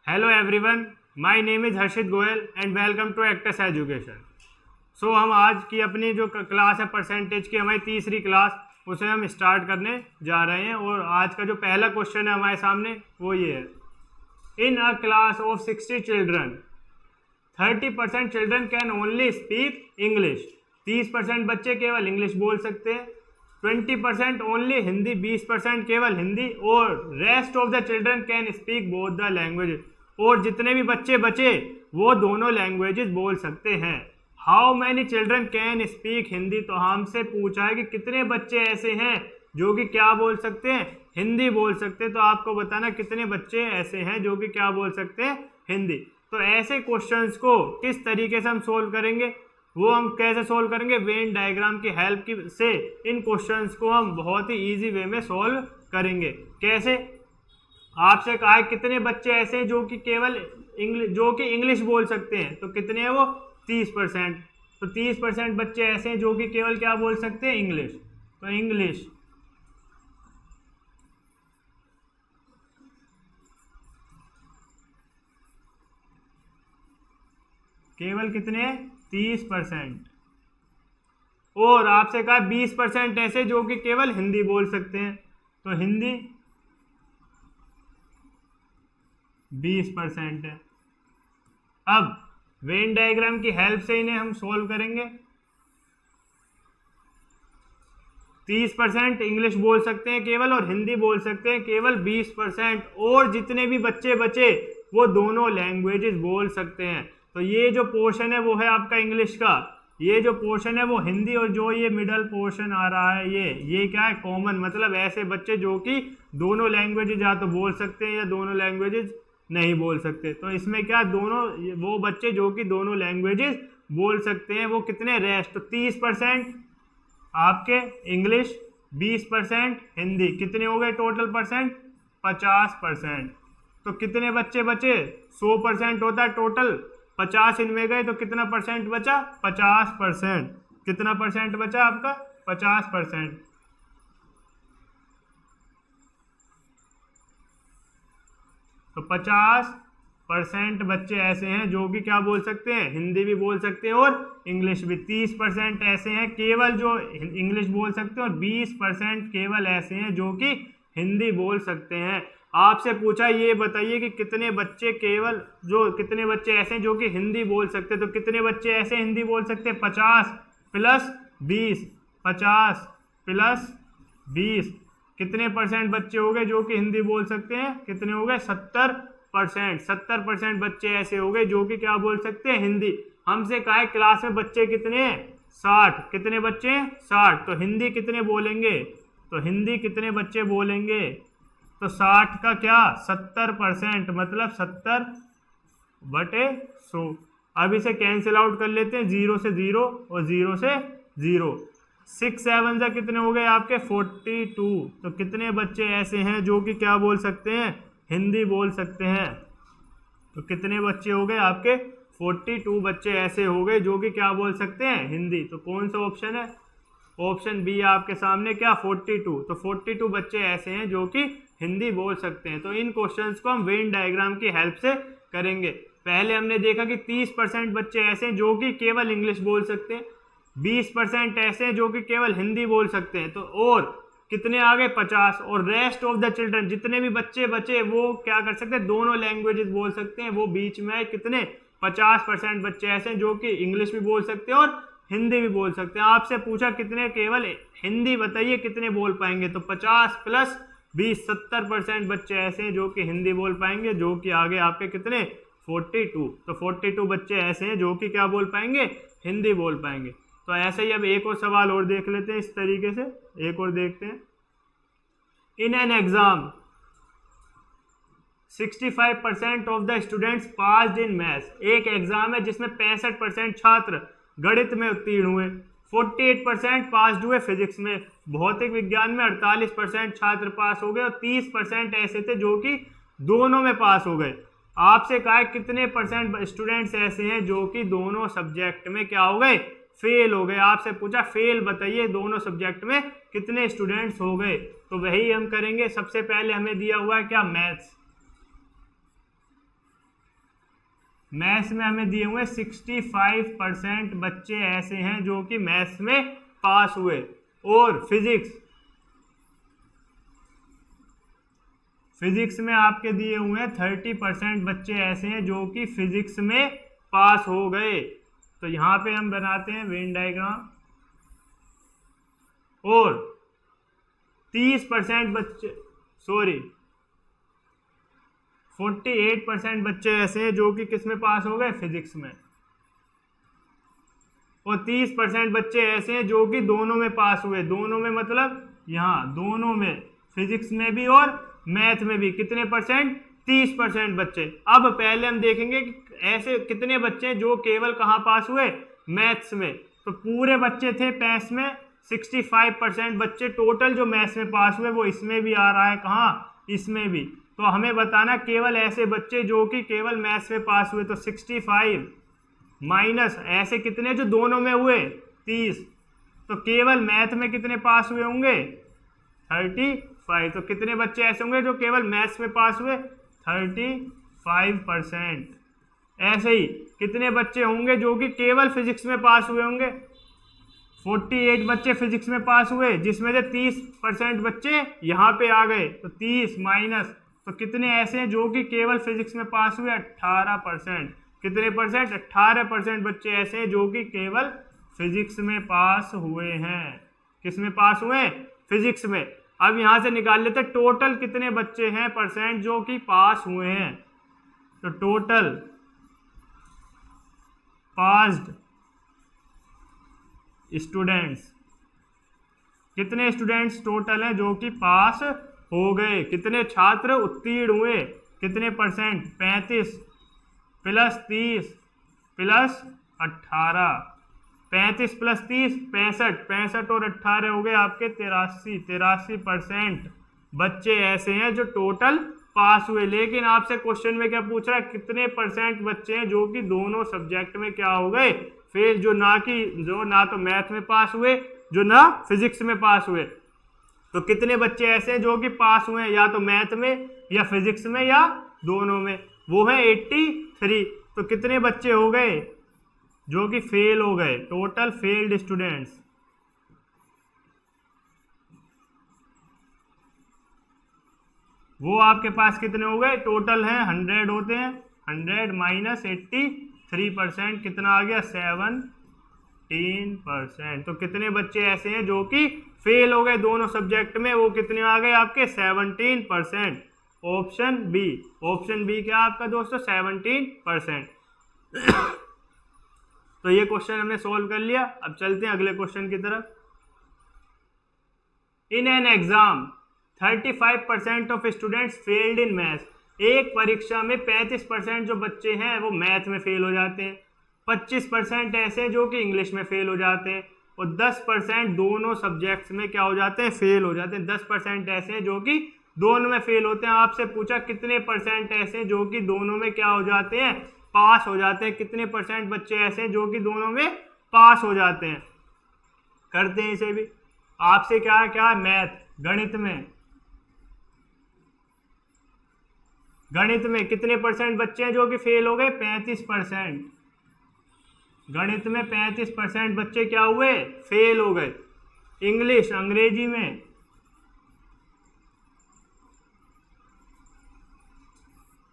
Hello everyone, my name is Harshit Goyal and welcome to Acts education. So हम आज की अपनी जो क्लास है परसेंटेज की, हमारी तीसरी क्लास, उसे हम स्टार्ट करने जा रहे हैं। और आज का जो पहला क्वेश्चन है हमारे सामने वो ये है। In a class of 60 children 30% children can only speak English. 30% बच्चे केवल इंग्लिश बोल सकते हैं। 20% ओनली हिंदी, 20% केवल हिंदी। और rest of the children can speak both the language. और जितने भी बच्चे बचे वो दोनों लैंग्वेजेस बोल सकते हैं। How many children can speak Hindi. तो हमसे पूछा है कि कितने बच्चे ऐसे हैं जो कि क्या बोल सकते हैं, हिंदी बोल सकते हैं। तो आपको बताना कितने बच्चे ऐसे हैं जो कि क्या बोल सकते हैं, हिंदी। तो ऐसे क्वेश्चंस को किस तरीके से हम सोल्व करेंगे, वो हम कैसे सोल्व करेंगे, वेन डायग्राम की हेल्प की से इन क्वेश्चंस को हम बहुत ही इजी वे में सोल्व करेंगे। कैसे? आपसे कहा है कितने बच्चे ऐसे हैं जो कि केवल इंग्लिश बोल सकते हैं। तो कितने हैं वो? 30%। तो 30% बच्चे ऐसे हैं जो कि केवल क्या बोल सकते हैं, इंग्लिश। तो इंग्लिश केवल कितने? 30%। और आपसे कहा 20% ऐसे जो कि केवल हिंदी बोल सकते हैं। तो हिंदी 20% है। अब वेन डायग्राम की हेल्प से इन्हें हम सोल्व करेंगे। 30% इंग्लिश बोल सकते हैं केवल और हिंदी बोल सकते हैं केवल 20%। और जितने भी बच्चे बचे वो दोनों लैंग्वेजेस बोल सकते हैं। तो ये जो पोर्शन है वो है आपका इंग्लिश का, ये जो पोर्शन है वो हिंदी, और जो ये मिडल पोर्शन आ रहा है ये क्या है, कॉमन। मतलब ऐसे बच्चे जो कि दोनों लैंग्वेजेज या तो बोल सकते हैं या दोनों लैंग्वेजेज नहीं बोल सकते। तो इसमें क्या, दोनों वो बच्चे जो कि दोनों लैंग्वेजेस बोल सकते हैं वो कितने? रेस्ट। तो 30% आपके इंग्लिश, 20% हिंदी, कितने हो गए टोटल परसेंट? 50%। तो कितने बच्चे बचे? 100% होता है टोटल। 50 इनमें गए तो कितना परसेंट बचा? 50%। कितना परसेंट बचा आपका? 50%। तो 50% बच्चे ऐसे हैं जो कि क्या बोल सकते हैं, हिंदी भी बोल सकते हैं और इंग्लिश भी। 30% ऐसे हैं केवल जो इंग्लिश बोल सकते हैं और 20% केवल ऐसे हैं जो कि हिंदी बोल सकते हैं। आपसे पूछा ये बताइए कि कितने बच्चे ऐसे हैं जो कि हिंदी बोल सकते हैं। तो कितने बच्चे ऐसे हिंदी बोल सकते हैं? 50 + 20, 50 + 20, कितने परसेंट बच्चे हो गए जो कि हिंदी बोल सकते हैं? कितने हो गए? 70%। 70% बच्चे ऐसे हो गए जो कि क्या बोल सकते हैं, हिंदी। हमसे कहा है क्लास में बच्चे कितने हैं? 60। कितने बच्चे हैं? 60। तो हिंदी कितने बोलेंगे? तो हिंदी कितने बच्चे बोलेंगे? तो 60 का क्या, 70%, मतलब 70/100। अब इसे कैंसिल आउट कर लेते हैं, 0 से 0 और 0 से 0। 6 7 से कितने हो गए आपके? 42। तो कितने बच्चे ऐसे हैं जो कि क्या बोल सकते हैं, हिंदी बोल सकते हैं? तो कितने बच्चे हो गए आपके? 42 बच्चे ऐसे हो गए जो कि क्या बोल सकते हैं, हिंदी। तो कौन सा ऑप्शन है? ऑप्शन बी आपके सामने, क्या, 42। तो 42 बच्चे ऐसे हैं जो कि हिंदी बोल सकते हैं। तो इन क्वेश्चंस को हम वेन डायग्राम की हेल्प से करेंगे। पहले हमने देखा कि 30% बच्चे ऐसे हैं जो कि केवल इंग्लिश बोल सकते हैं, 20% ऐसे हैं जो कि केवल हिंदी बोल सकते हैं। तो और कितने आ गए? 50। और रेस्ट ऑफ द चिल्ड्रन, जितने भी बच्चे बचे वो क्या कर सकते हैं, दोनों लैंग्वेजेस बोल सकते हैं। वो बीच में है कितने? 50% बच्चे ऐसे हैं जो कि इंग्लिश भी बोल सकते हैं और हिंदी भी बोल सकते हैं। आपसे पूछा कितने केवल हिंदी, बताइए कितने बोल पाएंगे? तो 50 + 20, 70% बच्चे ऐसे हैं जो कि हिंदी बोल पाएंगे, जो कि आगे आपके कितने? 42। तो 42 बच्चे ऐसे हैं जो कि क्या बोल पाएंगे, हिंदी बोल पाएंगे। तो ऐसे ही अब एक और सवाल और देख लेते हैं, इस तरीके से एक और देखते हैं। In an exam 65% of the students passed in maths. एक एग्जाम है जिसमें 65% छात्र गणित में उत्तीर्ण हुए, 48% पास हुए फिजिक्स में। भौतिक विज्ञान में 48% छात्र पास हो गए और 30% ऐसे थे जो कि दोनों में पास हो गए। आपसे कहा है कितने परसेंट स्टूडेंट्स ऐसे हैं जो कि दोनों सब्जेक्ट में क्या हो गए, फेल हो गए। आपसे पूछा फेल बताइए दोनों सब्जेक्ट में कितने स्टूडेंट्स हो गए। तो वही हम करेंगे। सबसे पहले हमें दिया हुआ है क्या, मैथ्स। मैथ्स में हमें दिए हुए 65% बच्चे ऐसे हैं जो कि मैथ्स में पास हुए, और फिजिक्स में आपके दिए हुए हैं 30% बच्चे ऐसे हैं जो कि फिजिक्स में पास हो गए। तो यहां पे हम बनाते हैं वेन डायग्राम, और 30% बच्चे 48% बच्चे ऐसे हैं जो कि किस में पास हो गए, फिजिक्स में, और 30% बच्चे ऐसे हैं जो कि दोनों में पास हुए। दोनों में मतलब यहाँ दोनों में, फिजिक्स में भी और मैथ में भी, कितने परसेंट, 30% बच्चे। अब पहले हम देखेंगे कि ऐसे कितने बच्चे जो केवल कहाँ पास हुए, मैथ्स में। तो पूरे बच्चे थे मैथ्स में 65% बच्चे टोटल जो मैथ्स में पास हुए, वो इसमें भी आ रहा है, कहाँ, इसमें भी। तो हमें बताना केवल ऐसे बच्चे जो कि केवल मैथ्स में पास हुए, तो 65 माइनस ऐसे कितने जो दोनों में हुए, 30। तो केवल मैथ में कितने पास हुए होंगे, 35। तो कितने बच्चे ऐसे होंगे जो केवल मैथ्स में पास हुए, 35%। ऐसे ही कितने बच्चे होंगे जो कि केवल फिजिक्स में पास हुए होंगे, 48 बच्चे फिजिक्स में पास हुए, जिसमें से 30% बच्चे यहाँ पे आ गए। तो 30 माइनस, तो कितने ऐसे हैं जो कि केवल फिजिक्स में पास हुए, 18%। कितने परसेंट, 18% बच्चे ऐसे हैं जो कि केवल फिजिक्स में पास हुए हैं। किस में पास हुए, फिजिक्स में। अब यहां से निकाल लेते टोटल कितने बच्चे हैं परसेंट जो कि पास हुए हैं। तो टोटल पास्ड स्टूडेंट्स, कितने स्टूडेंट्स टोटल हैं जो कि पास हो गए, कितने छात्र उत्तीर्ण हुए, कितने परसेंट, 35 प्लस 30 प्लस 18, 35 प्लस 30 65, 65 और 18 हो गए आपके 83% बच्चे ऐसे हैं जो टोटल पास हुए। लेकिन आपसे क्वेश्चन में क्या पूछ रहा है, कितने परसेंट बच्चे हैं जो कि दोनों सब्जेक्ट में क्या हो गए, फेल, जो ना तो मैथ में पास हुए, जो ना फिजिक्स में पास हुए। तो कितने बच्चे ऐसे हैं जो कि पास हुए, या तो मैथ में या फिजिक्स में या दोनों में, वो है 83। तो कितने बच्चे हो गए जो कि फेल हो गए, टोटल फेल्ड स्टूडेंट्स, वो आपके पास कितने हो गए, टोटल हैं 100 होते हैं, 100 माइनस 83%, कितना आ गया, 17%। तो कितने बच्चे ऐसे हैं जो कि फेल हो गए दोनों सब्जेक्ट में, वो कितने आ गए आपके, 17%। ऑप्शन बी, ऑप्शन बी क्या आपका दोस्तों, 17%। तो ये क्वेश्चन हमने सोल्व कर लिया। अब चलते हैं अगले क्वेश्चन की तरफ। In an exam 35% of students failed in maths. एक परीक्षा में 35% जो बच्चे हैं वो मैथ में फेल हो जाते हैं, 25% ऐसे जो कि इंग्लिश में फेल हो जाते हैं, और 10% दोनों सब्जेक्ट्स में क्या हो जाते हैं, फेल हो जाते हैं। 10% ऐसे हैं जो कि दोनों में फेल होते हैं। आपसे पूछा कितने परसेंट ऐसे जो कि दोनों में क्या हो जाते हैं, पास हो जाते हैं। कितने परसेंट बच्चे ऐसे जो कि दोनों में पास हो जाते हैं। करते हैं इसे भी। आपसे क्या क्या मैथ, गणित में कितने परसेंट बच्चे हैं जो कि फेल हो गए, 35%। गणित में 35% बच्चे क्या हुए, फेल हो गए। इंग्लिश,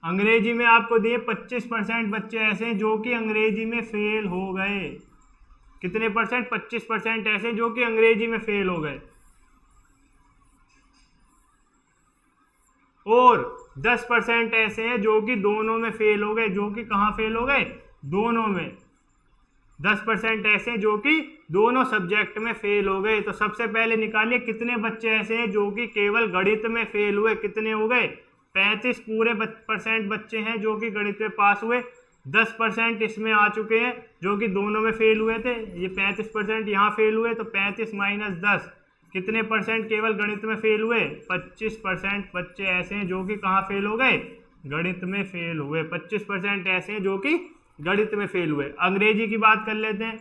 अंग्रेजी में आपको दिए 25% बच्चे ऐसे हैं जो कि अंग्रेजी में फेल हो गए। कितने परसेंट, 25% ऐसे जो कि अंग्रेजी में फेल हो गए, और 10% ऐसे हैं जो कि दोनों में फेल हो गए। जो कि कहाँ फेल हो गए, दोनों में। 10% ऐसे जो कि दोनों सब्जेक्ट में फेल हो गए। तो सबसे पहले निकालिए कितने बच्चे ऐसे हैं जो कि केवल गणित में फेल हुए, कितने हो गए, 35 पूरे % बच्चे हैं जो कि गणित में पास हुए। 10% इसमें आ चुके हैं जो कि दोनों में फेल हुए थे, ये 35% यहाँ फेल हुए। तो 35 माइनस 10, कितने परसेंट केवल गणित में फेल हुए, 25% बच्चे ऐसे हैं जो कि कहाँ फेल हो गए, गणित में फेल हुए। 25% ऐसे हैं जो कि गणित में फेल हुए। अंग्रेजी की बात कर लेते हैं।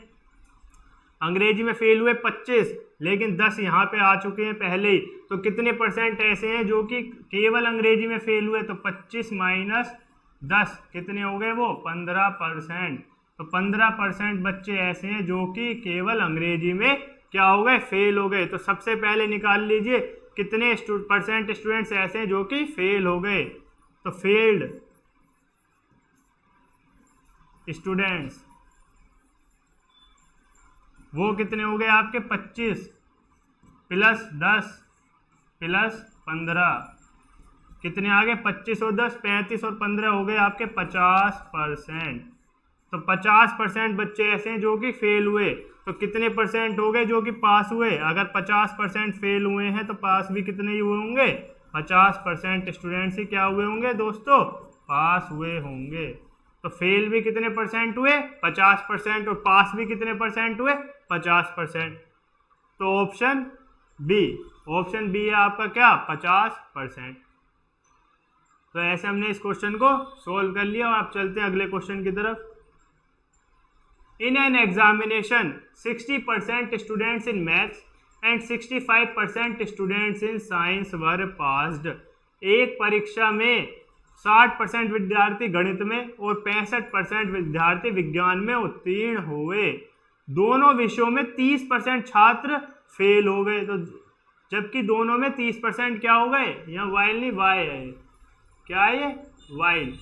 अंग्रेजी में फेल हुए 25, लेकिन 10 यहाँ पे आ चुके हैं पहले ही। तो कितने परसेंट ऐसे हैं जो कि केवल अंग्रेजी में फेल हुए, तो 25 माइनस 10 कितने हो गए वो 15%। तो 15% बच्चे ऐसे हैं जो कि केवल अंग्रेजी में क्या हो गए, फेल हो गए। तो सबसे पहले निकाल लीजिए कितने परसेंट स्टूडेंट्स ऐसे हैं जो कि फेल हो गए। तो फेल्ड स्टूडेंट्स वो कितने हो गए आपके 25 प्लस 10 प्लस 15 कितने आ गए 25 और 10 35 और 15 हो गए आपके 50%। तो 50% बच्चे ऐसे हैं जो कि फेल हुए। तो कितने परसेंट हो गए जो कि पास हुए? अगर 50% फेल हुए हैं तो पास भी कितने ही हुए होंगे? 50% स्टूडेंट्स ही क्या हुए होंगे दोस्तों? पास हुए होंगे। तो फेल भी कितने परसेंट हुए? 50%। और पास भी कितने परसेंट हुए? 50%। तो ऑप्शन बी है आपका क्या 50%। तो ऐसे हमने इस क्वेश्चन को सोल्व कर लिया और आप चलते हैं अगले क्वेश्चन की तरफ। In an examination, 60% students in maths and 65% students in science were passed. एक परीक्षा में 60% विद्यार्थी गणित में और 65% विद्यार्थी विज्ञान में उत्तीर्ण हुए। दोनों विषयों में 30% छात्र फेल हो गए। तो जबकि दोनों में 30% क्या हो गए? यहाँ वाइल नहीं वाई है, क्या है ये? वाइल।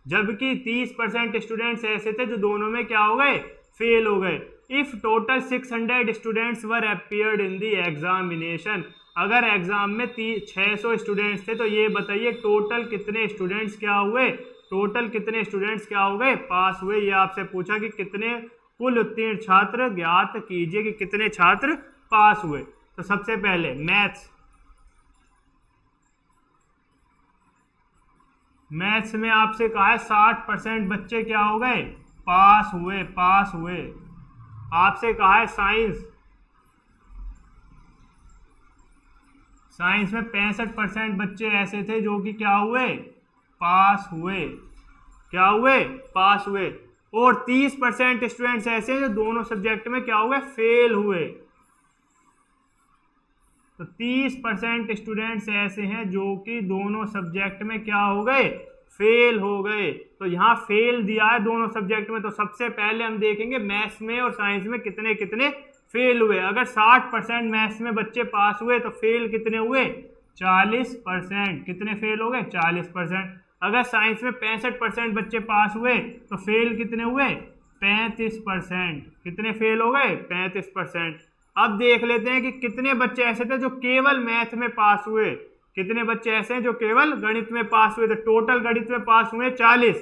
जबकि 30% स्टूडेंट्स ऐसे थे जो दोनों में क्या हो गए? फेल हो गए। If total 600 students were appeared in the examination, अगर एग्जाम में 600 स्टूडेंट्स थे तो ये बताइए टोटल कितने स्टूडेंट्स क्या हुए? टोटल कितने स्टूडेंट्स क्या हो गए? पास हुए। ये आपसे पूछा कि कितने कुल उत्तीर्ण छात्र ज्ञात कीजिए कि कितने छात्र पास हुए। तो सबसे पहले मैथ्स में आपसे कहा है 60% बच्चे क्या हो गए? पास हुए। आपसे कहा है साइंस में 65% बच्चे ऐसे थे जो कि क्या हुए? पास हुए। और 30% स्टूडेंट्स ऐसे जो दोनों सब्जेक्ट में क्या हुए? फेल हुए। तो 30% स्टूडेंट्स ऐसे हैं जो कि दोनों सब्जेक्ट में क्या हो गए? फेल हो गए। तो यहाँ फेल दिया है दोनों सब्जेक्ट में। तो सबसे पहले हम देखेंगे मैथ्स में और साइंस में कितने कितने फेल हुए। अगर 60% मैथ्स में बच्चे पास हुए तो फेल कितने हुए? 40%। कितने फेल हो गए? 40%। अगर साइंस में 65% बच्चे पास हुए तो फेल कितने हुए? 35%। कितने फेल हो गए? 35%। अब देख लेते हैं कि कितने बच्चे ऐसे थे जो केवल मैथ में पास हुए। कितने बच्चे ऐसे हैं जो केवल गणित में पास हुए? तो टोटल गणित में पास हुए 40।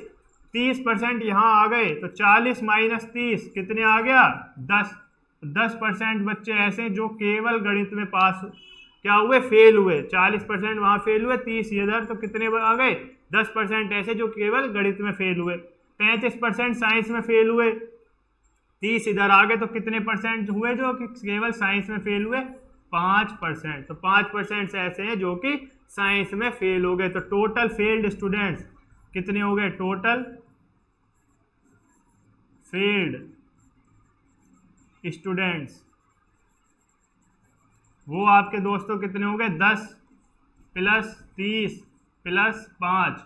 30% यहाँ आ गए तो 40 माइनस 30 कितने आ गया? 10। 10% बच्चे ऐसे हैं जो केवल गणित में पास क्या हुए? फेल हुए। 40% वहाँ फेल हुए, 30 इधर, तो कितने आ गए? 10% ऐसे जो केवल गणित में फेल हुए। 35% साइंस में फेल हुए, 30 इधर आ गए, तो कितने परसेंट हुए जो कि केवल साइंस में फेल हुए? 5%। तो 5% ऐसे हैं जो कि साइंस में फेल हो गए। तो टोटल फेल्ड स्टूडेंट्स कितने हो गए? टोटल फेल्ड स्टूडेंट्स वो आपके दोस्तों कितने हो गए? 10 प्लस 30 प्लस 5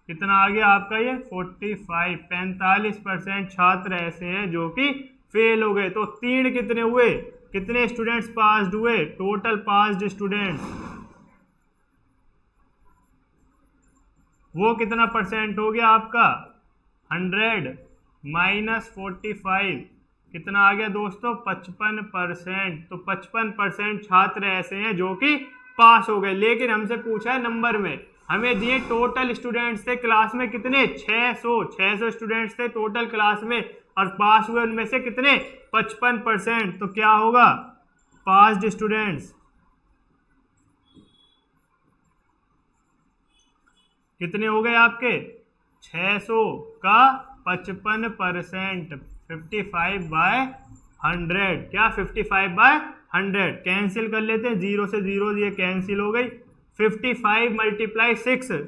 कितना आ गया आपका? ये 45। 45% छात्र ऐसे हैं जो कि फेल हो गए। तो उत्तीर्ण कितने हुए? कितने स्टूडेंट्स पास्ड हुए? टोटल पास्ड स्टूडेंट्स वो कितना परसेंट हो गया आपका? 100 माइनस 45 कितना आ गया दोस्तों? 55%। तो 55% छात्र ऐसे हैं जो कि पास हो गए। लेकिन हमसे पूछा है नंबर में, हमें दिए टोटल स्टूडेंट्स थे क्लास में कितने? 600 स्टूडेंट्स थे टोटल क्लास में, और पास हुए उनमें से कितने? 55%। तो क्या होगा? पास्ड स्टूडेंट्स कितने हो गए आपके? 600 का 55%, 55/100। क्या 55/100? कैंसिल कर लेते हैं, 0 से 0 ये कैंसिल हो गई। 55 × 6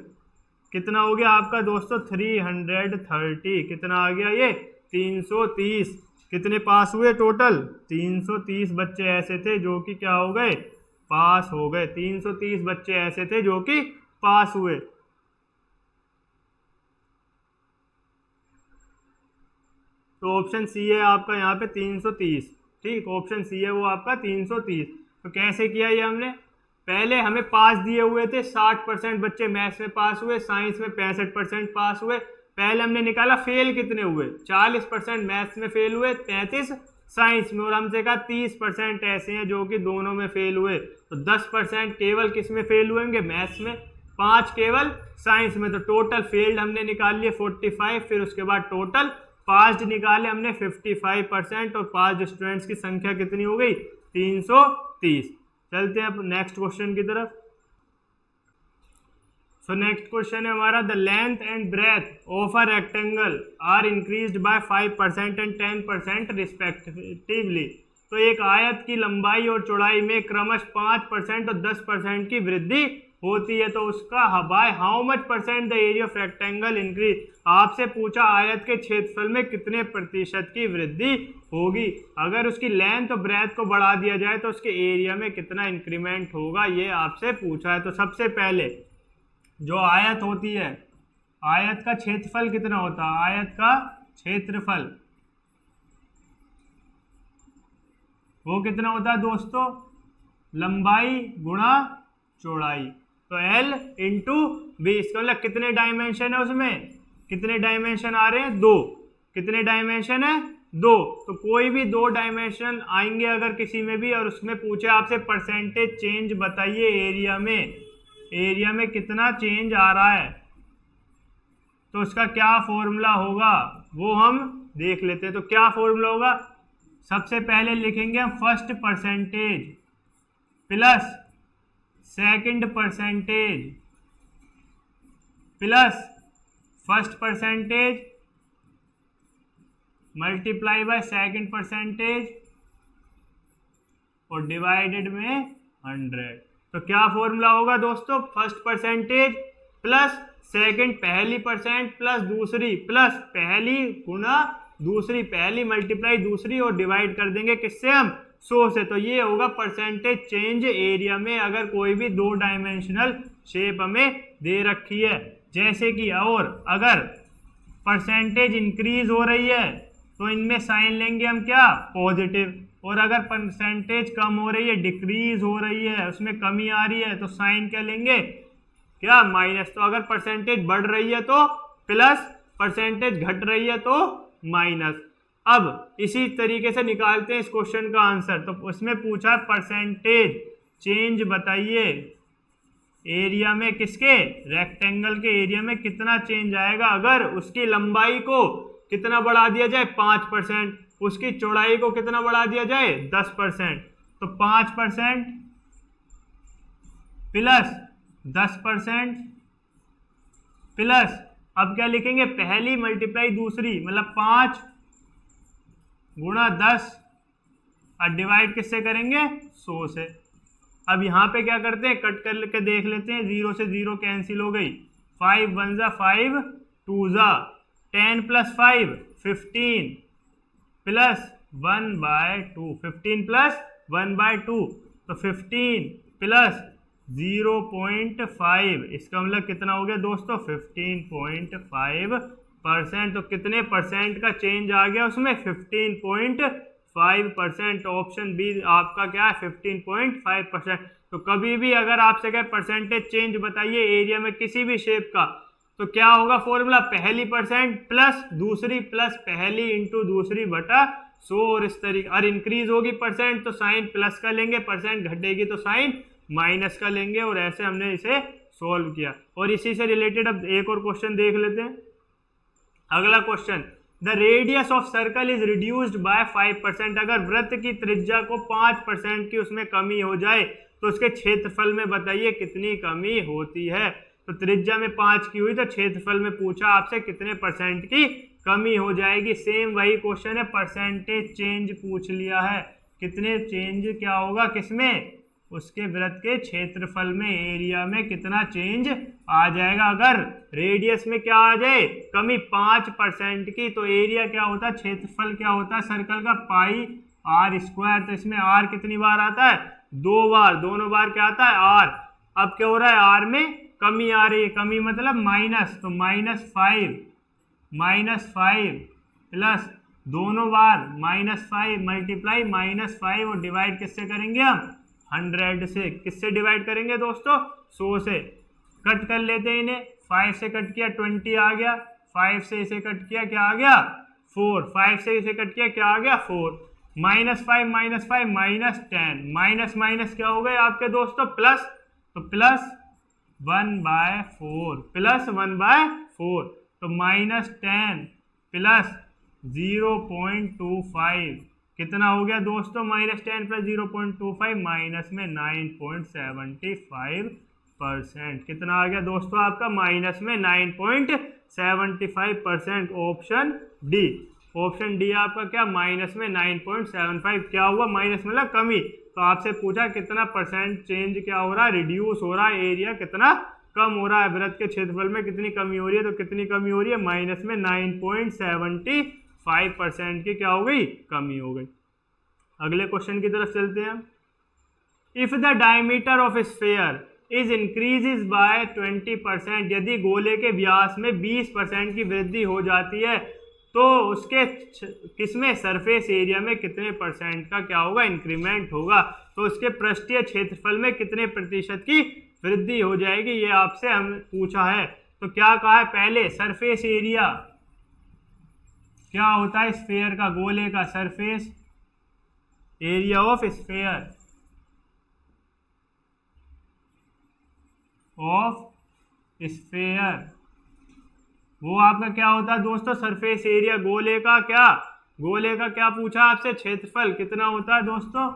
कितना हो गया आपका दोस्तों? 330। कितना आ गया ये? 330। कितने पास हुए टोटल? 330 बच्चे ऐसे थे जो कि क्या हो गए? पास हो गए। 330 बच्चे ऐसे थे जो कि पास हुए। तो ऑप्शन सी है आपका यहाँ पे 330। ठीक, ऑप्शन सी है वो आपका 330। तो कैसे किया ये हमने, पहले हमें पास दिए हुए थे 60% बच्चे मैथ्स में पास हुए, साइंस में 65% पास हुए। पहले हमने निकाला फेल कितने हुए, 40% मैथ्स में फेल हुए, 33 साइंस में, और हमसे कहा 30% ऐसे हैं जो कि दोनों में फेल हुए। तो 10% केवल किस में फेल हुएंगे, मैथ्स में, 5 केवल साइंस में। तो टोटल फेल्ड हमने निकाल लिए 45, फिर उसके बाद टोटल पास्ड निकाले हमने 55%, और पास्ड स्टूडेंट्स की संख्या कितनी हो गई, 330। चलते हैं अब नेक्स्ट क्वेश्चन की तरफ। सो नेक्स्ट क्वेश्चन है हमारा, the length and breath of a rectangle are increased by 5% and 10% respectively. तो एक आयत की लंबाई और चौड़ाई में क्रमशः 5% और 10% की वृद्धि होती है, तो उसका by how much percent the area of rectangle increase. आपसे पूछा आयत के क्षेत्रफल में कितने प्रतिशत की वृद्धि होगी। अगर उसकी लेंथ और ब्रेथ को बढ़ा दिया जाए तो उसके एरिया में कितना इंक्रीमेंट होगा, ये आपसे पूछा है। तो सबसे पहले जो आयत होती है, आयत का क्षेत्रफल कितना होता है, आयत का क्षेत्रफल वो कितना होता है दोस्तों, लंबाई गुणा चौड़ाई। तो L इंटू बी, इसका मतलब कितने डायमेंशन है, उसमें कितने डायमेंशन आ रहे हैं, 2। कितने डायमेंशन है, 2। तो कोई भी 2 डायमेंशन आएंगे अगर किसी में भी, और उसमें पूछे आपसे परसेंटेज चेंज बताइए एरिया में, एरिया में कितना चेंज आ रहा है, तो उसका क्या फॉर्मूला होगा वो हम देख लेते हैं। तो क्या फॉर्मूला होगा, सबसे पहले लिखेंगे हम first percentage plus second percentage plus first percentage multiply by second percentage और डिवाइडेड में 100। तो क्या फॉर्मूला होगा दोस्तों, फर्स्ट परसेंटेज प्लस सेकंड पहली परसेंट प्लस दूसरी, प्लस पहली गुना दूसरी, पहली मल्टीप्लाई दूसरी, और डिवाइड कर देंगे किससे हम, 100 से। तो ये होगा परसेंटेज चेंज एरिया में अगर कोई भी 2 डायमेंशनल शेप हमें दे रखी है। जैसे कि और अगर परसेंटेज इंक्रीज हो रही है तो इनमें साइन लेंगे हम क्या, पॉजिटिव, और अगर परसेंटेज कम हो रही है, डिक्रीज हो रही है, उसमें कमी आ रही है, तो साइन क्या लेंगे, क्या, माइनस। तो अगर परसेंटेज बढ़ रही है तो प्लस, परसेंटेज घट रही है तो माइनस। अब इसी तरीके से निकालते हैं इस क्वेश्चन का आंसर। तो उसमें पूछा परसेंटेज चेंज बताइए एरिया में, किसके, रेक्टेंगल के एरिया में कितना चेंज आएगा अगर उसकी लंबाई को कितना बढ़ा दिया जाए, 5%, उसकी चौड़ाई को कितना बढ़ा दिया जाए, 10%। तो 5% प्लस 10% प्लस, अब क्या लिखेंगे, पहली मल्टीप्लाई दूसरी, मतलब 5 गुणा 10 और डिवाइड किससे करेंगे, 100 से। अब यहाँ पे क्या करते हैं, कट करके देख लेते हैं, 0 से 0 कैंसिल हो गई, 5 1 जा 5 2 जा 10 प्लस 5 15 प्लस 1/2, 15 प्लस 1/2, तो 15 प्लस 0.5, इसका मतलब कितना हो गया दोस्तों, 15.5%। तो कितने परसेंट का चेंज आ गया उसमें, 15.5%। ऑप्शन बी आपका क्या है, 15.5%। तो कभी भी अगर आपसे कहे परसेंटेज चेंज बताइए एरिया में किसी भी शेप का, तो क्या होगा फॉर्मूला, पहली परसेंट प्लस दूसरी प्लस पहली इंटू दूसरी बटा 100, और इस तरीके। और इंक्रीज होगी परसेंट तो साइन प्लस का लेंगे, परसेंट घटेगी तो साइन माइनस का लेंगे, और ऐसे हमने इसे सॉल्व किया। और इसी से रिलेटेड अब एक और क्वेश्चन देख लेते हैं। अगला question, the radius of circle is reduced by 5%। अगर वृत्त की त्रिज्या को 5% की उसमें कमी हो जाए तो उसके क्षेत्रफल में बताइए कितनी कमी होती है। तो त्रिज्या में 5 की हुई तो क्षेत्रफल में पूछा आपसे कितने परसेंट की कमी हो जाएगी। सेम वही क्वेश्चन है, परसेंटेज चेंज पूछ लिया है, कितने चेंज क्या होगा किसमें, उसके वृत्त के क्षेत्रफल में, एरिया में कितना चेंज आ जाएगा। अगर रेडियस में क्या आ जाए, कमी 5% की, तो एरिया क्या होता है, क्षेत्रफल क्या होता है सर्कल का, πr²। तो इसमें r कितनी बार आता है, 2 बार, दोनों बार क्या आता है r। अब क्या हो रहा है, r में कमी आ रही है, कमी मतलब माइनस, तो -5 प्लस दोनों बार -5 मल्टीप्लाई -5 और डिवाइड किससे करेंगे हम 100 से। किससे डिवाइड करेंगे दोस्तों 100 से। कट कर लेते हैं इन्हें, 5 से कट किया 20 आ गया, 5 से इसे कट किया क्या आ गया 4, 5 से इसे कट किया क्या आ गया 4, -5 -10 माइनस माइनस क्या हो गए आपके दोस्तों प्लस, तो प्लस 1/4 प्लस 1/4, तो -10 प्लस 0.25 कितना हो गया दोस्तों -10 प्लस 0.25 माइनस में 9.75%। कितना आ गया दोस्तों आपका माइनस में 9.75%। ऑप्शन डी, ऑप्शन डी आपका क्या माइनस में 9.75। क्या हुआ माइनस मतलब कमी। तो आपसे पूछा कितना परसेंट चेंज क्या हो रहा है रिड्यूस हो रहा है, एरिया कितना कम हो रहा है, वृत्त के क्षेत्रफल में कितनी कमी हो रही है। तो कितनी कमी हो रही है माइनस में 9.75% की क्या हो गई कमी हो गई। अगले क्वेश्चन की तरफ चलते हैं। If the diameter of sphere is increases by 20%, यदि गोले के व्यास में 20% की वृद्धि हो जाती है तो उसके किसमें सरफेस एरिया में कितने परसेंट का क्या होगा इंक्रीमेंट होगा। तो उसके पृष्ठीय क्षेत्रफल में कितने प्रतिशत की वृद्धि हो जाएगी, ये आपसे हम पूछा है। तो क्या कहा है पहले सरफेस एरिया क्या होता है स्फीयर का, गोले का सरफेस एरिया ऑफ स्फीयर वो आपका क्या होता है दोस्तों सरफेस एरिया। गोले का क्या पूछा आपसे क्षेत्रफल कितना होता है दोस्तों,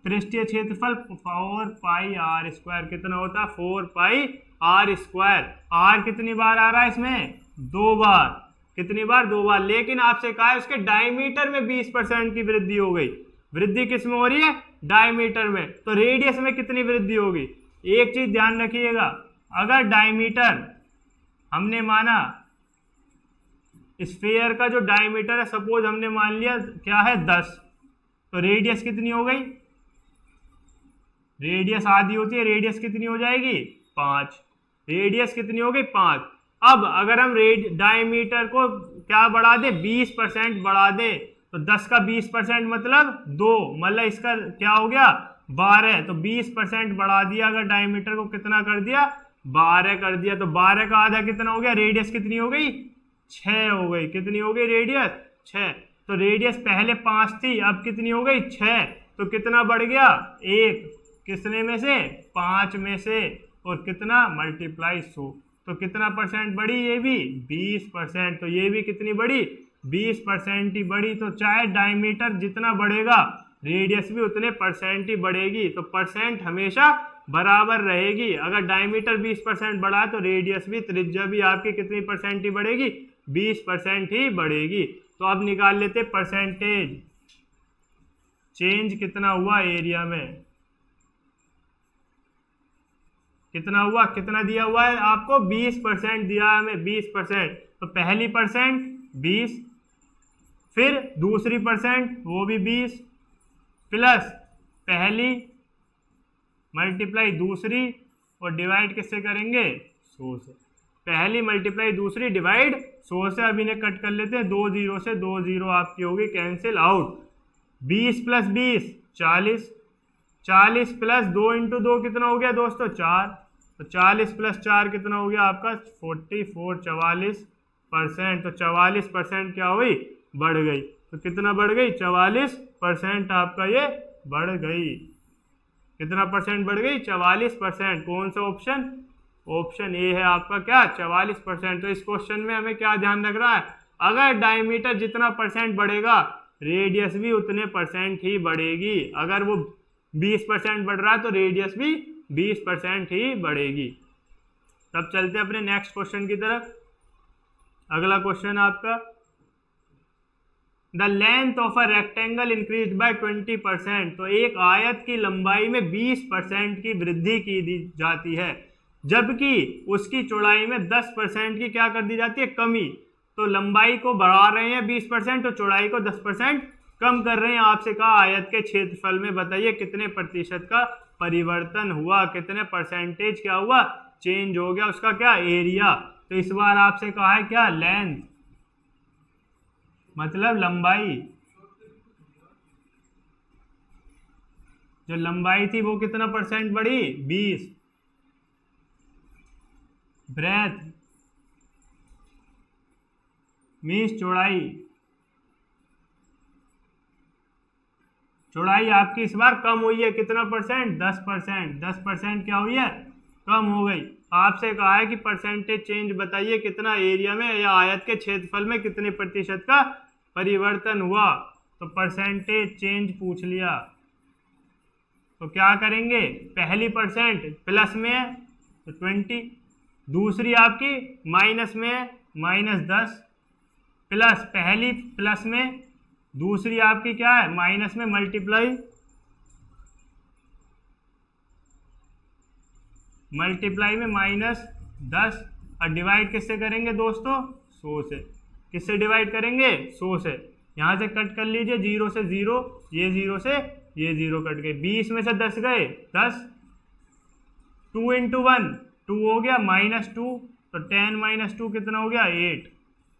पृष्ठीय क्षेत्रफल 4πr²। कितना होता है 4πr²। r कितनी बार आ रहा है इसमें 2 बार, कितनी बार 2 बार। लेकिन आपसे कहा है उसके डायमीटर में 20% की वृद्धि हो गई। वृद्धि किस में हो रही है डायमीटर में। तो रेडियस में कितनी वृद्धि होगी। एक चीज ध्यान रखिएगा, अगर डायमीटर हमने माना स्फीयर का जो डायमीटर है सपोज हमने मान लिया क्या है 10, तो रेडियस कितनी हो गई, रेडियस आधी होती है, रेडियस कितनी हो जाएगी 5, रेडियस कितनी हो गई 5। अब अगर हम डायमीटर को क्या बढ़ा दे 20% बढ़ा दे, तो 10 का 20% मतलब 2, मतलब इसका क्या हो गया 12, तो 20% बढ़ा दिया। अगर डायमीटर को कितना कर दिया 12 कर दिया, तो 12 का आधा कितना हो गया, रेडियस कितनी हो गई 6 हो गई। कितनी हो गई रेडियस 6। तो रेडियस पहले 5 थी, अब कितनी हो गई 6, तो कितना बढ़ गया 1, किसने में से 5 में से, और कितना मल्टीप्लाई 100, तो कितना परसेंट बढ़ी ये भी 20%। तो ये भी कितनी बढ़ी 20% ही बढ़ी। तो चाहे डायमीटर जितना बढ़ेगा रेडियस भी उतने परसेंट ही बढ़ेगी। तो परसेंट हमेशा बराबर रहेगी। अगर डायमीटर 20% बढ़ा तो रेडियस भी, त्रिज्या भी आपकी कितनी परसेंट ही बढ़ेगी 20% ही बढ़ेगी। तो अब निकाल लेते परसेंटेज चेंज कितना हुआ एरिया में, कितना हुआ, कितना दिया हुआ है आपको 20% दिया है हमें 20%। तो पहली परसेंट 20, फिर दूसरी परसेंट वो भी 20, प्लस पहली मल्टीप्लाई दूसरी और डिवाइड किससे करेंगे 100 से। पहली मल्टीप्लाई दूसरी डिवाइड 100 से। अब इन्हें कट कर लेते हैं, 2 0 से 2 0 आपकी होगी कैंसिल आउट। 20 + 20 40, 40 + 2 × 2 कितना हो गया दोस्तों 4, तो 40 + 4 कितना हो गया आपका 44, 44%। तो 44% क्या हुई बढ़ गई। तो कितना बढ़ गई 44% आपका ये बढ़ गई। कितना परसेंट बढ़ गई 44%। कौन सा ऑप्शन, ऑप्शन ए है आपका क्या 44%। तो इस क्वेश्चन में हमें क्या ध्यान रख रहा है, अगर डायमीटर जितना परसेंट बढ़ेगा रेडियस भी उतने परसेंट ही बढ़ेगी। अगर वो 20% बढ़ रहा है तो रेडियस भी 20% ही बढ़ेगी। तब चलते अपने नेक्स्ट क्वेश्चन की तरफ। अगला क्वेश्चन आपका, the length of a rectangle increase by 20%। तो एक आयत की लंबाई में 20% की वृद्धि की दी जाती है, जबकि उसकी चौड़ाई में 10% की क्या कर दी जाती है कमी। तो लंबाई को बढ़ा रहे हैं 20% और चौड़ाई को 10% कम कर रहे हैं। आपसे कहा आयत के क्षेत्रफल में बताइए कितने प्रतिशत का परिवर्तन हुआ, कितने परसेंटेज क्या हुआ चेंज हो गया उसका क्या एरिया। तो इस बार आपसे कहा है क्या लेंथ, मतलब लंबाई, जो लंबाई थी वो कितना परसेंट बढ़ी, 20। ब्रेथ मीन्स चौड़ाई, चौड़ाई आपकी इस बार कम हुई है, कितना परसेंट, 10%। 10% क्या हुई है, कम हो गई। आपसे कहा है कि परसेंटेज चेंज बताइए, कितना एरिया में या आयत के क्षेत्रफल में कितने प्रतिशत का परिवर्तन हुआ। तो परसेंटेज चेंज पूछ लिया, तो क्या करेंगे, पहली परसेंट प्लस में है तो 20, दूसरी आपकी माइनस में है -10, प्लस पहली प्लस में, दूसरी आपकी क्या है माइनस में, मल्टीप्लाई में -10 और डिवाइड किससे करेंगे दोस्तों, 100 से। किससे डिवाइड करेंगे, 100 से। यहाँ से कट कर लीजिए, 0 से 0, ये 0 से ये 0 कट गए, 20 में से 10 गए, 10, 2 × 1 2 हो गया, -2, तो 10 - 2 कितना हो गया, 8।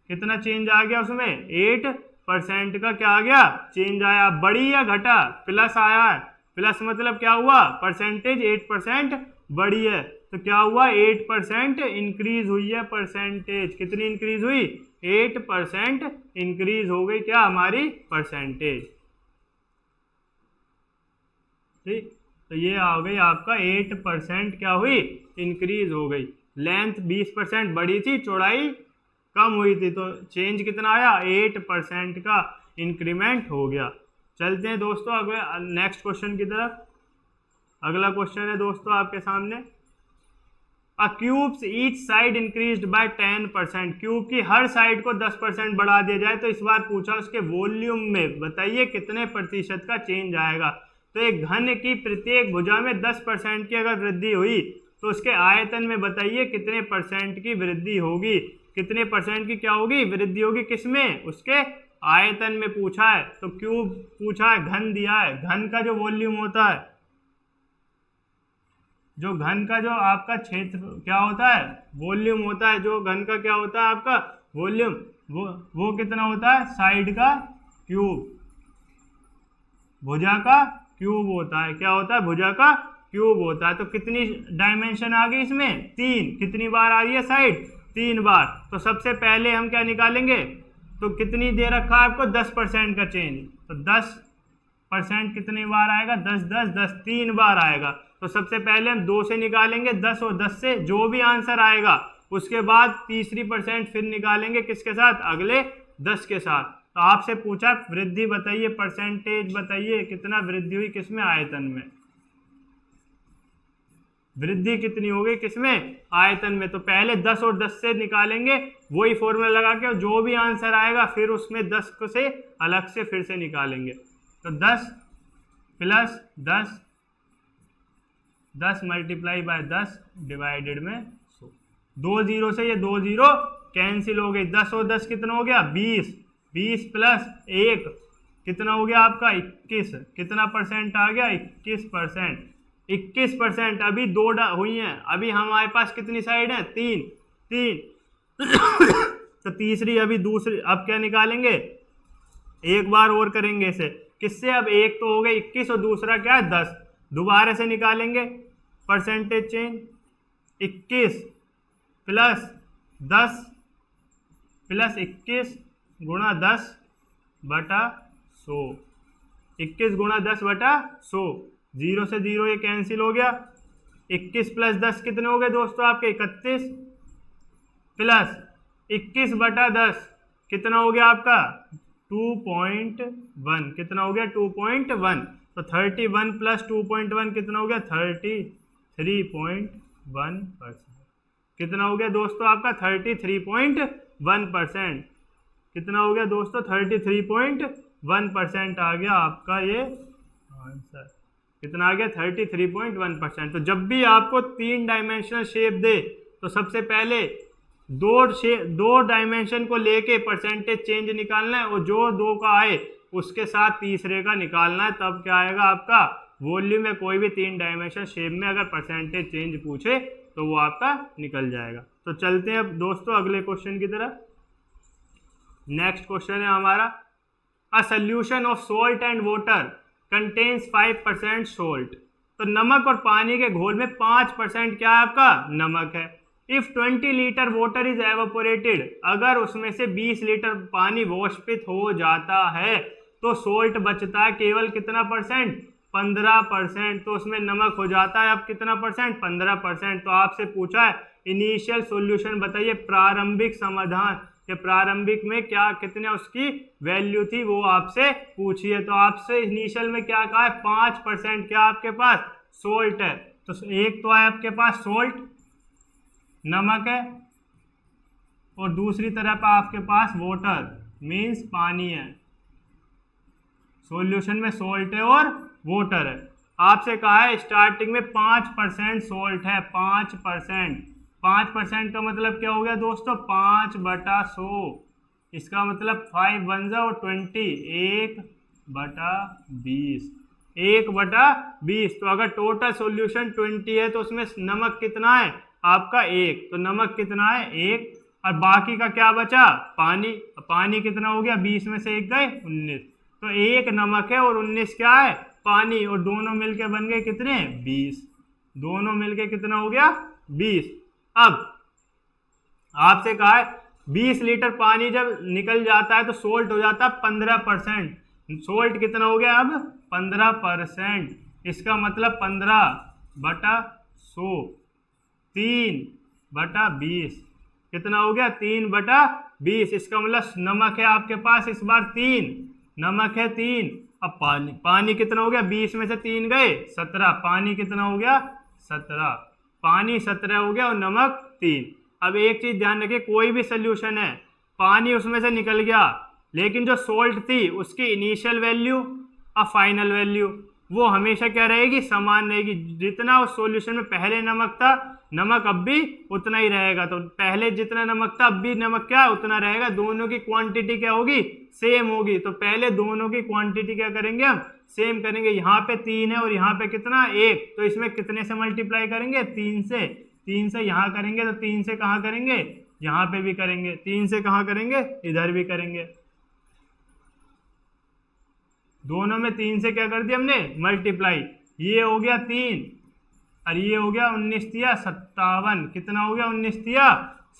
कितना चेंज आ गया उसमें, 8% का क्या आ गया, चेंज आया। बढ़ी या घटा, प्लस आया है, प्लस मतलब क्या हुआ, परसेंटेज 8% बढ़ी है, तो क्या हुआ, 8% इंक्रीज हुई है परसेंटेज। कितनी इंक्रीज हुई, 8% इंक्रीज हो गई क्या हमारी परसेंटेज। ठीक, तो ये आ गई आपका 8% क्या हुई, इंक्रीज हो गई। लेंथ 20% बढ़ी थी, चौड़ाई कम हुई थी, तो चेंज कितना आया, 8% का इंक्रीमेंट हो गया। चलते हैं दोस्तों अगले नेक्स्ट क्वेश्चन की तरफ। अगला क्वेश्चन है दोस्तों आपके सामने, a cubes each side increased by 10%। Cube की हर साइड को 10% बढ़ा दिया जाए, तो इस बार पूछा उसके वॉल्यूम में बताइए कितने प्रतिशत का चेंज आएगा। तो एक घन की प्रत्येक भुजा में 10% की अगर वृद्धि हुई, तो उसके आयतन में बताइए कितने परसेंट की वृद्धि होगी, कितने परसेंट की क्या होगी, वृद्धि होगी। किसमें, उसके आयतन में पूछा है। तो क्यूब पूछा है, घन दिया है, घन का जो वॉल्यूम होता है, जो घन का जो आपका क्षेत्र क्या होता है, वॉल्यूम होता है, जो घन का क्या होता है आपका वॉल्यूम, वो कितना होता है, साइड का क्यूब, भुजा का क्यूब होता है। क्या होता है, भुजा का क्यूब होता है। तो कितनी डायमेंशन आ गई इसमें, 3। कितनी बार आ रही है साइड, 3 बार। तो सबसे पहले हम क्या निकालेंगे, तो कितनी दे रखा है आपको, 10% का चेंज, तो 10% कितनी बार आएगा, 10 10 10 3 बार आएगा। तो सबसे पहले हम 2 से निकालेंगे 10, और 10 से जो भी आंसर आएगा उसके बाद तीसरी परसेंट फिर निकालेंगे किसके साथ, अगले 10 के साथ। तो आपसे पूछा वृद्धि बताइए, परसेंटेज बताइए कितना वृद्धि हुई किसमें, आयतन में। वृद्धि कितनी हो गई किसमें, आयतन में। तो पहले 10 और 10 से निकालेंगे, वही फॉर्मूला लगा के, जो भी आंसर आएगा फिर उसमें 10 को से अलग से फिर से निकालेंगे। तो 10 + 10, 10 × 10 डिवाइडेड में 100। 2 0 से ये 2 0 कैंसिल हो गई। 10 और 10 कितना हो गया, 20। 20 + 1 कितना हो गया आपका, 21। कितना परसेंट आ गया, 21%। 21%। अभी 2 हुई हैं, अभी हमारे पास कितनी साइड है, 3। तो तीसरी अभी दूसरी, अब क्या निकालेंगे, एक बार और करेंगे इसे। किससे, अब एक तो हो गए 21 और दूसरा क्या है 10, दोबारा से निकालेंगे परसेंटेज चेंज। 21 + 10 + 21 × 10/100। 21 × 10/100। 0 से 0 ये कैंसिल हो गया। 21 + 10 कितने हो गए दोस्तों आपके, 31, प्लस 21/10 कितना हो गया आपका, 2.1। कितना हो गया, 2.1। तो 31 + 2.1 कितना हो गया, 33.1%। कितना हो गया दोस्तों आपका, 33.1%। कितना हो गया दोस्तों, 33.1% आ गया आपका ये आंसर। कितना आ गया, 33.1%। तो जब भी आपको 3 डायमेंशनल शेप दे, तो सबसे पहले 2 डायमेंशन को लेके परसेंटेज चेंज निकालना है, और जो 2 का आए उसके साथ तीसरे का निकालना है। तब क्या आएगा आपका वॉल्यूम में, कोई भी 3 डायमेंशन शेप में अगर परसेंटेज चेंज पूछे तो वो आपका निकल जाएगा। तो चलते हैं अब दोस्तों अगले क्वेश्चन की तरफ। नेक्स्ट क्वेश्चन है हमारा, a solution of salt and water contains 5% salt. तो नमक और पानी के घोल में 5% क्या है आपका, नमक है। If 20 litre water is evaporated, अगर उसमें से 20 लीटर पानी वाष्पित हो जाता है तो सोल्ट बचता है केवल कितना परसेंट, 15%। तो उसमें नमक हो जाता है अब कितना परसेंट, 15%। तो आपसे पूछा है इनिशियल सॉल्यूशन बताइए, प्रारंभिक समाधान के प्रारंभिक में क्या कितने उसकी वैल्यू थी वो आपसे पूछी है। तो आपसे इनिशियल में क्या कहा है, 5% क्या आपके पास सोल्ट है। तो एक तो है आपके पास सोल्ट नमक है और दूसरी तरफ आपके पास वाटर मीन्स पानी है। सॉल्यूशन में सोल्ट है और वाटर है। आपसे कहा है स्टार्टिंग में 5% सोल्ट है, 5%। 5% का मतलब क्या हो गया दोस्तों, 5/100। इसका मतलब 5 1 जा और 20, 1/20, 1/20। तो अगर टोटल सॉल्यूशन 20 है तो उसमें नमक कितना है आपका 1, तो नमक कितना है 1, और बाकी का क्या बचा, पानी। पानी कितना हो गया, 20 में से 1 गए 19। तो 1 नमक है और 19 क्या है पानी, और दोनों मिलके बन गए कितने 20। दोनों मिलके कितना हो गया 20। अब आपसे कहा है 20 लीटर पानी जब निकल जाता है तो सोल्ट हो जाता है 15%। सोल्ट कितना हो गया अब 15%। इसका मतलब 15/100, 3/20 कितना हो गया 3/20। इसका मतलब नमक है आपके पास इस बार 3, नमक है 3। अब पानी, पानी कितना हो गया 20 में से 3 गए 17, पानी कितना हो गया 17, पानी 17 हो गया और नमक 3। अब एक चीज ध्यान रखिए, कोई भी सोल्यूशन है पानी उसमें से निकल गया लेकिन जो सोल्ट थी उसकी इनिशियल वैल्यू और फाइनल वैल्यू वो हमेशा क्या रहेगी, समान रहेगी। जितना उस सॉल्यूशन में पहले नमक था नमक अब भी उतना ही रहेगा। तो पहले जितना नमक था अब भी नमक क्या उतना रहेगा, दोनों की क्वांटिटी क्या होगी सेम होगी। तो पहले दोनों की क्वांटिटी क्या करेंगे हम सेम करेंगे। यहाँ पे 3 है और यहाँ पे कितना 1, तो इसमें कितने से मल्टीप्लाई करेंगे 3 से। 3 से यहाँ करेंगे तो 3 से कहाँ करेंगे, यहाँ पे भी करेंगे। 3 से कहाँ करेंगे, इधर भी करेंगे। दोनों में 3 से क्या कर दिया हमने मल्टीप्लाई, ये हो गया 3 और ये हो गया 19 तिया 57। कितना हो गया 19 तिया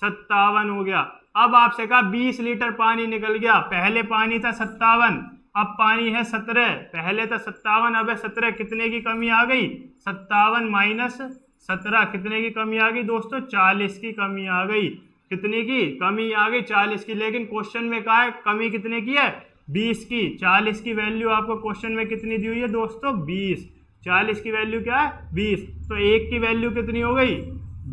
57 हो गया। अब आपसे कहा 20 लीटर पानी निकल गया, पहले पानी था 57 अब पानी है 17, पहले था 57 अब है 17, कितने की कमी आ गई 57 माइनस 17, कितने की कमी आ गई दोस्तों 40 की कमी आ गई। कितने की कमी आ गई 40 की। लेकिन क्वेश्चन में कहा है कमी कितने की है 20 की। 40 की वैल्यू आपको क्वेश्चन में कितनी दी हुई है दोस्तों 20। 40 की वैल्यू क्या है 20। तो 1 की वैल्यू कितनी हो गई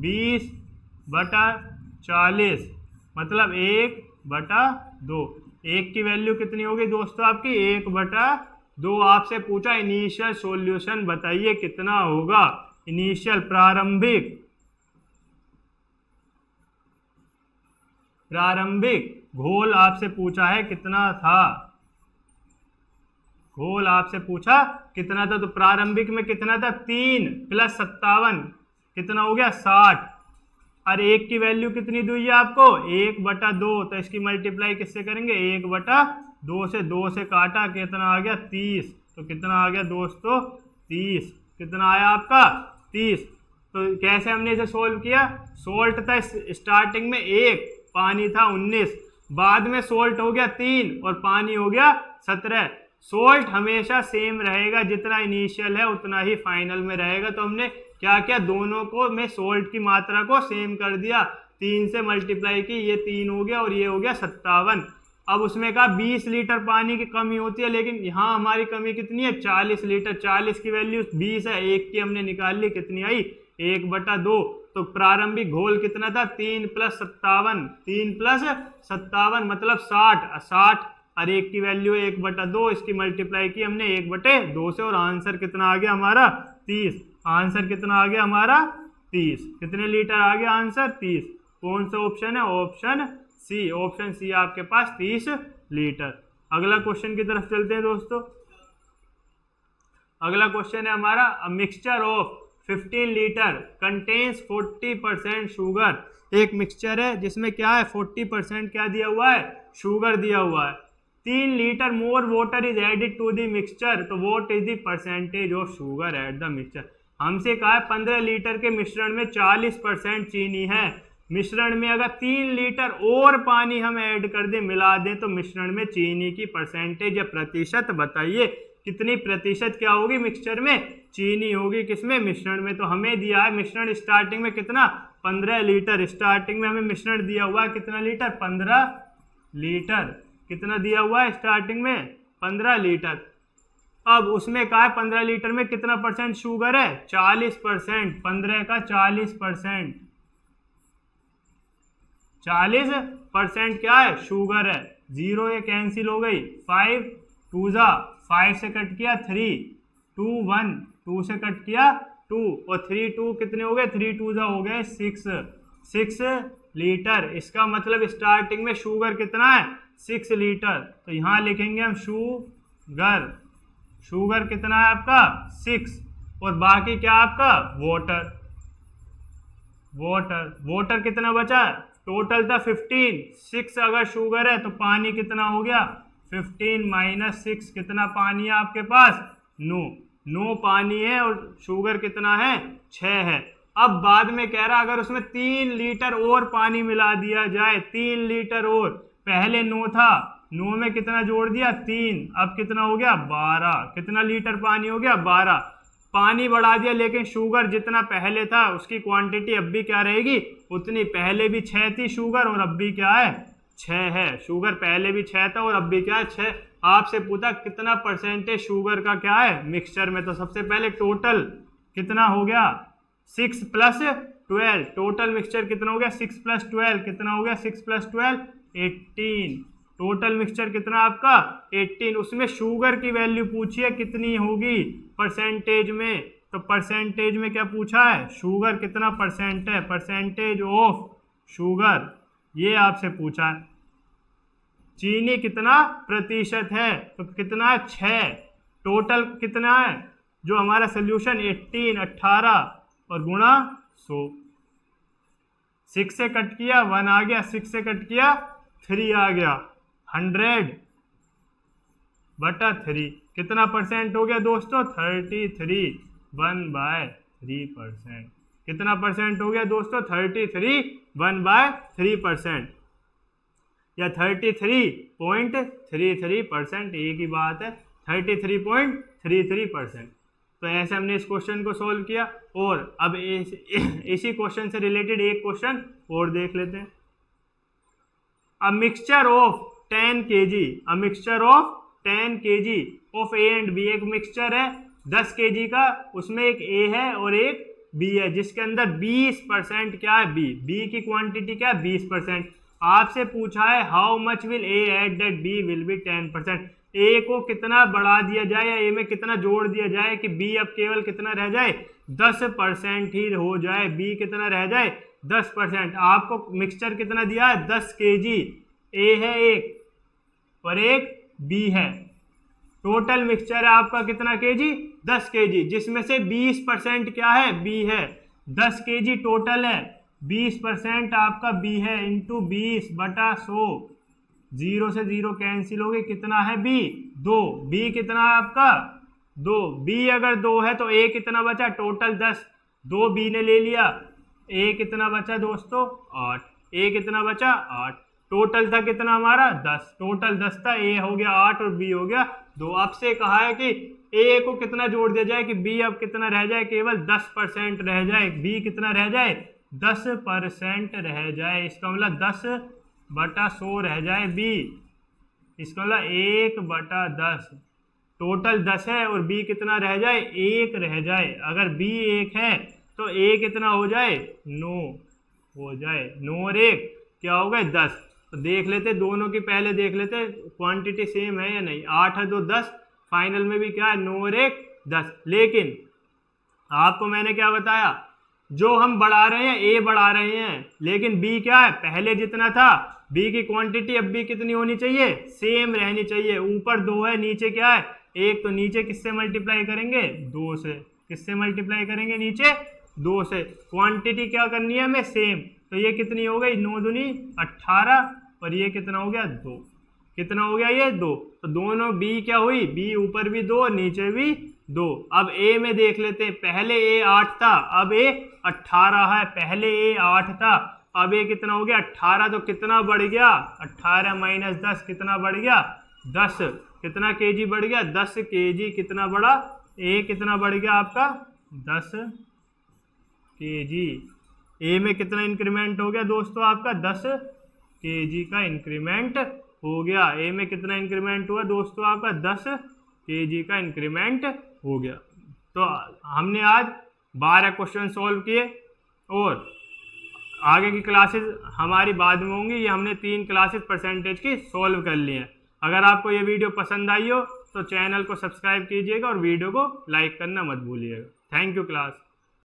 20/40 मतलब 1/2। 1 की वैल्यू कितनी हो गई दोस्तों आपकी 1/2। आपसे पूछा इनिशियल सॉल्यूशन बताइए कितना होगा, इनिशियल प्रारंभिक घोल आपसे पूछा है कितना था, घोल आपसे पूछा कितना था। तो प्रारंभिक में कितना था 3 + 57 कितना हो गया 60। और 1 की वैल्यू कितनी दी है आपको 1/2। तो इसकी मल्टीप्लाई किससे करेंगे 1/2 से, 2 से काटा कितना आ गया 30। तो कितना आ गया दोस्तों 30। कितना आया आपका 30। तो कैसे हमने इसे सोल्व किया, सोल्ट था स्टार्टिंग में 1, पानी था 19, बाद में सोल्ट हो गया 3 और पानी हो गया 17। सोल्ट हमेशा सेम रहेगा, जितना इनिशियल है उतना ही फाइनल में रहेगा। तो हमने क्या किया दोनों को में सोल्ट की मात्रा को सेम कर दिया, 3 से मल्टीप्लाई की, ये 3 हो गया और ये हो गया 57। अब उसमें कहा 20 लीटर पानी की कमी होती है, लेकिन यहाँ हमारी कमी कितनी है 40 लीटर। 40 की वैल्यू 20 है, 1 की हमने निकाल ली, कितनी आई 1/2। तो प्रारंभिक घोल कितना था 3 + 57, 3 + 57 मतलब 60 और 1 की वैल्यू 1/2, इसकी मल्टीप्लाई की हमने 1/2 से और आंसर कितना आ गया हमारा 30। आंसर कितना आ गया हमारा 30। कितने लीटर आ गया आंसर 30। कौन सा ऑप्शन है, ऑप्शन सी। ऑप्शन सी आपके पास 30 लीटर। अगला क्वेश्चन की तरफ चलते हैं दोस्तों। अगला क्वेश्चन है हमारा, a mixture of 15 litre contains 40% sugar एक मिक्सचर है जिसमें क्या है 40% क्या दिया हुआ है, शुगर दिया हुआ है। 3 litre more water is added to the mixture, तो what is the percentage of sugar at the mixture. हमसे कहा है 15 लीटर के मिश्रण में 40% चीनी है। मिश्रण में अगर 3 लीटर और पानी हम ऐड कर दें, मिला दें, तो मिश्रण में चीनी की परसेंटेज या प्रतिशत बताइए, कितनी प्रतिशत क्या होगी मिक्सचर में, चीनी होगी। किसमें, मिश्रण में। तो हमें दिया है मिश्रण स्टार्टिंग में कितना, 15 लीटर। स्टार्टिंग में हमें मिश्रण दिया हुआ है कितना लीटर, 15 लीटर। कितना दिया हुआ है स्टार्टिंग में, 15 लीटर। अब उसमें कहा है 15 लीटर में कितना परसेंट शुगर है, 40%। 15 का 40%, 40% क्या है, शुगर है। 0 ये कैंसिल हो गई, 5 2 जा 5 से कट किया 3, 2 1 2 से कट किया 2 और 3 2 कितने हो गए, 3 2 जा हो गए 6 लीटर। इसका मतलब स्टार्टिंग में शुगर कितना है, 6 लीटर। तो यहाँ लिखेंगे हम शुगर कितना है आपका 6, और बाकी क्या आपका वाटर कितना बचा, टोटल था 15, 6 अगर शुगर है तो पानी कितना हो गया 15 माइनस 6, कितना पानी है आपके पास, 9 पानी है, और शुगर कितना है 6 है। अब बाद में कह रहा अगर उसमें 3 लीटर और पानी मिला दिया जाए, 3 लीटर और, पहले 9 था, 9 में कितना जोड़ दिया 3, अब कितना हो गया 12, कितना लीटर पानी हो गया 12, पानी बढ़ा दिया, लेकिन शुगर जितना पहले था उसकी क्वांटिटी अब भी क्या रहेगी उतनी। पहले भी 6 थी शुगर और अब भी क्या है 6 है। शुगर पहले भी 6 था और अब भी क्या है 6। आपसे पूछा कितना परसेंटेज शुगर का क्या है मिक्सचर में, तो सबसे पहले टोटल कितना हो गया 6 + 12, टोटल मिक्सचर कितना हो गया 6 + 12, कितना हो गया 6 + 12 18, टोटल मिक्सचर कितना आपका 18। उसमें शुगर की वैल्यू पूछी है कितनी होगी परसेंटेज में, तो परसेंटेज में क्या पूछा है, शुगर कितना परसेंट है, परसेंटेज ऑफ शुगर, ये आपसे पूछा है। चीनी कितना प्रतिशत है, तो कितना है 6, टोटल कितना है जो हमारा सोल्यूशन 18 और गुणा 100, 6 से कट किया 1 आ गया, 6 से कट किया 3 आ गया, 100/3, कितना परसेंट हो गया दोस्तों 33, 1/3%, कितना परसेंट हो गया दोस्तों 33, 1/3%, या 33.33%, एक ही बात है 33.33%। तो ऐसे हमने इस क्वेश्चन को सोल्व किया। और अब इसी क्वेश्चन से रिलेटेड एक क्वेश्चन और देख लेते हैं। A mixture of 10 kg, a mixture of 10 kg of A and B, एक मिक्सचर है 10 kg का, उसमें एक A है और एक B है, जिसके अंदर 20% क्या है B की क्वांटिटी क्या है 20%। आपसे पूछा है how much will A at that B will be 10%, A को कितना बढ़ा दिया जाए या A में कितना जोड़ दिया जाए कि B अब केवल कितना रह जाए 10% ही हो जाए, B कितना रह जाए 10%। आपको मिक्सचर कितना दिया है 10 kg, A है एक और एक B है, टोटल मिक्सचर है आपका कितना kg 10 kg, जिसमें से 20% क्या है B है, 10 kg टोटल है, 20% आपका B है, इंटू 20/100, 0 से 0 कैंसिल हो गए, कितना है B 2, B कितना है आपका 2, B अगर 2 है तो A कितना बचा टोटल 10, 2 B ने ले लिया, A कितना बचा दोस्तों 8, A कितना बचा 8, टोटल था कितना हमारा 10, टोटल 10 था, A हो गया 8 और B हो गया 2। आपसे कहा है कि A को कितना जोड़ दिया जाए कि B अब कितना रह जाए, केवल 10% रह जाए, B कितना रह जाए 10% रह जाए, इसका मतलब 10/100 रह जाए B, इसका मतलब 1/10, टोटल 10 है और B कितना रह जाए 1 रह जाए। अगर B 1 है तो A कितना हो जाए 9 हो जाए, 9 और 1 क्या हो गए 10। तो देख लेते दोनों की, पहले देख लेते क्वांटिटी सेम है या नहीं, 8 है तो 10, फाइनल में भी क्या है 9 और 1 10। लेकिन आपको मैंने क्या बताया, जो हम बढ़ा रहे हैं A बढ़ा रहे हैं, लेकिन B क्या है पहले जितना था, B की क्वांटिटी अब भी कितनी होनी चाहिए सेम रहनी चाहिए। ऊपर 2 है, नीचे क्या है 1, तो नीचे किससे मल्टीप्लाई करेंगे 2 से, किससे मल्टीप्लाई करेंगे नीचे 2 से, क्वांटिटी क्या करनी है हमें सेम। तो ये कितनी हो गई, 9 दूनी 18 और ये कितना हो गया 2, कितना हो गया ये 2। तो दोनों बी क्या हुई, बी ऊपर भी 2 नीचे भी 2। अब ए में देख लेते हैं, पहले ए 8 था अब ए 18 है, पहले ए 8 था अब ए कितना हो गया 18, तो कितना बढ़ गया 18 माइनस 10 कितना बढ़ गया 10, कितना केजी बढ़ गया 10 केजी, कितना बढ़ा ए कितना बढ़ गया आपका 10 केजी। ए में कितना इंक्रीमेंट हो गया दोस्तों आपका 10 केजी का इंक्रीमेंट हो गया। ए में कितना इंक्रीमेंट हुआ दोस्तों आपका 10 केजी का इंक्रीमेंट हो गया। तो हमने आज 12 क्वेश्चन सॉल्व किए और आगे की क्लासेस हमारी बाद में होंगी। ये हमने 3 क्लासेस परसेंटेज की सॉल्व कर ली हैं। अगर आपको ये वीडियो पसंद आई हो तो चैनल को सब्सक्राइब कीजिएगा और वीडियो को लाइक करना मत भूलिएगा। Thank you class.